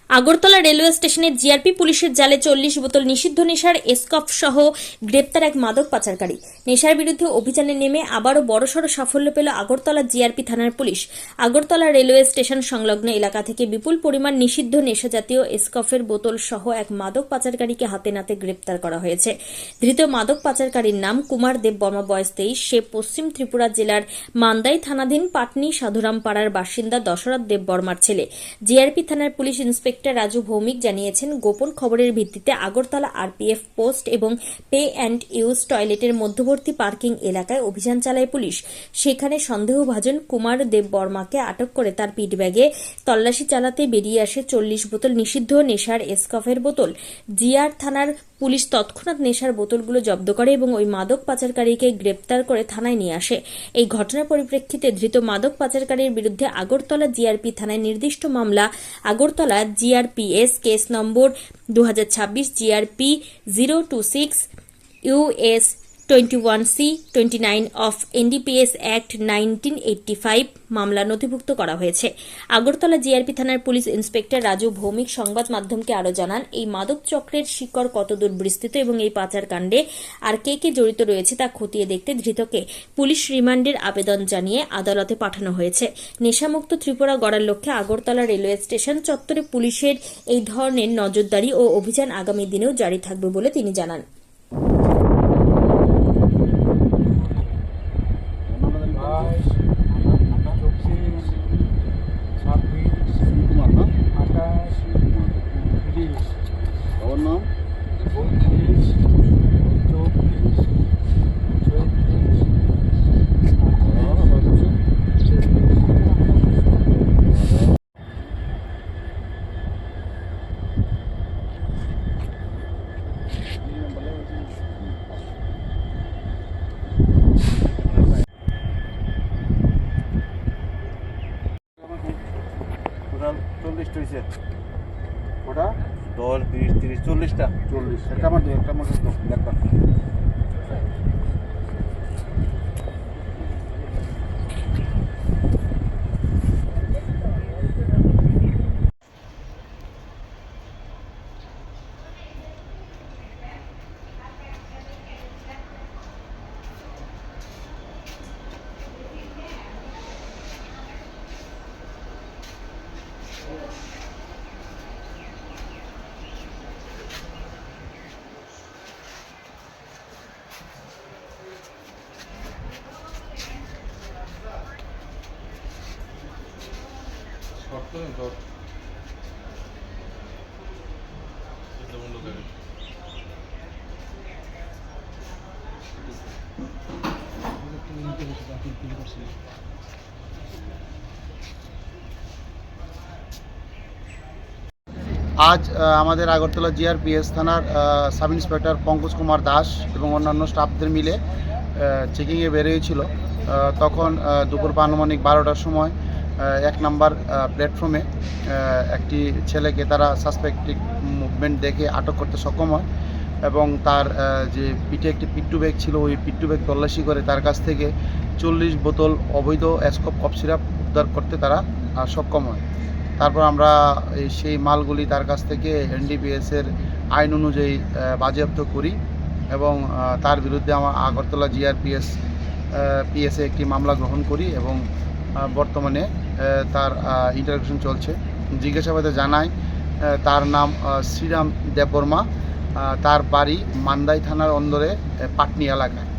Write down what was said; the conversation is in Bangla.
আগরতলা রেলওয়ে স্টেশনে জিআরপি পুলিশের জালে 40 বোতল নিষিদ্ধ নেশার এসকফ সহ গ্রেপ্তার এক মাদক পাচারকারী। নেশার বিরুদ্ধে অভিযানে নেমে আবারও বড়সড় সাফল্য পেল আগরতলা জিআরপি থানার পুলিশ। আগরতলা রেলওয়ে স্টেশন সংলগ্ন এলাকা থেকে বিপুল পরিমাণ নিষিদ্ধ নেশাজাতীয় এসকফের বোতল সহ এক মাদক পাচারকারীকে হাতে নাতে গ্রেপ্তার করা হয়েছে। ধৃত মাদক পাচারকারীর নাম কুমার দেব বর্মা, বয়স 23। সে পশ্চিম ত্রিপুরা জেলার মান্দাই থানাধীন পাটনি সাধুরাম পাড়ার বাসিন্দা দশরথ দেব বর্মার ছেলে। জিআরপি থানার পুলিশ ইন্সপেক্টর রাজু ভৌমিক জানিয়েছেন, গোপন খবরের ভিত্তিতে আগরতলা আরপিএফ পোস্ট এবং পে অ্যান্ড ইউজ টয়লেটের মধ্যবর্তী পার্কিং এলাকায় অভিযান চালায় পুলিশ। সেখানে সন্দেহভাজন কুমার দেব বর্মাকে আটক করে তার পিঠব্যাগে তল্লাশি চালাতে বেরিয়ে আসে 40 বোতল নিষিদ্ধ নেশার এসকফের বোতল। জিআর থানার পুলিশ তৎক্ষণাৎ নেশার বোতলগুলো জব্দ করে এবং ওই মাদক পাচারকারীকে গ্রেপ্তার করে থানায় নিয়ে আসে। এই ঘটনার পরিপ্রেক্ষিতে ধৃত মাদক পাচারকারীর বিরুদ্ধে আগরতলা জিআরপি থানায় নির্দিষ্ট মামলা Agartala GRPS case number 2026 GRP 026 US 21C29 of NDPS act 1985 মামলা নথিভুক্ত করা হয়েছে। আগরতলা জিআরপি থানার পুলিশ ইন্সপেক্টর রাজু ভৌমিক সংবাদ মাধ্যমকে আরও জানান, এই মাদক চক্রের শিকড় কতদূর বিস্তৃত এবং এই পাচার কাণ্ডে আর কে কে জড়িত রয়েছে তা খতিয়ে দেখতে ধৃতকে পুলিশ রিমান্ডের আবেদন জানিয়ে আদালতে পাঠানো হয়েছে। নেশামুক্ত ত্রিপুরা গড়ার লক্ষ্যে আগরতলা রেলওয়ে স্টেশন চত্বরে পুলিশের এই ধরনের নজরদারি ও অভিযান আগামী দিনেও জারি থাকবে বলে তিনি জানান। ওটা 10, 20, 30, 40টা। 40 একটা আমার দেখবা। আজ আমাদের আগরতলা জিআরপিএস থানার সাব ইন্সপেক্টর পঙ্কজ কুমার দাস এবং অন্যান্য স্টাফদের মিলে চেকিংয়ে বেরিয়েছিল। তখন দুপুর আনুমানিক 12টার সময় 1 নম্বর প্ল্যাটফর্মে একটি ছেলেকে তারা সাসপেক্টিভ মুভমেন্ট দেখে আটক করতে সক্ষম হয় এবং তার যে পিঠে একটি পিট্টু ব্যাগ ছিল, ওই পিট্টু ব্যাগ তল্লাশি করে তার কাছ থেকে 40 বোতল অবৈধ এসকপ কফ সিরাপ উদ্ধার করতে তারা সক্ষম হয়। তারপর আমরা সেই মালগুলি তার কাছ থেকে এনডিপিএসের আইন অনুযায়ী বাজেয়াপ্ত করি এবং তার বিরুদ্ধে আমার আগরতলা পিএসে একটি মামলা গ্রহণ করি এবং বর্তমানে তার ইন্টারোগেশন চলছে। জিজ্ঞাসাবাদে জানায় তার নাম শ্রীরাম দেববর্মা, তার বাড়ি মান্দাই থানার অন্দরে পাটনি এলাকায়।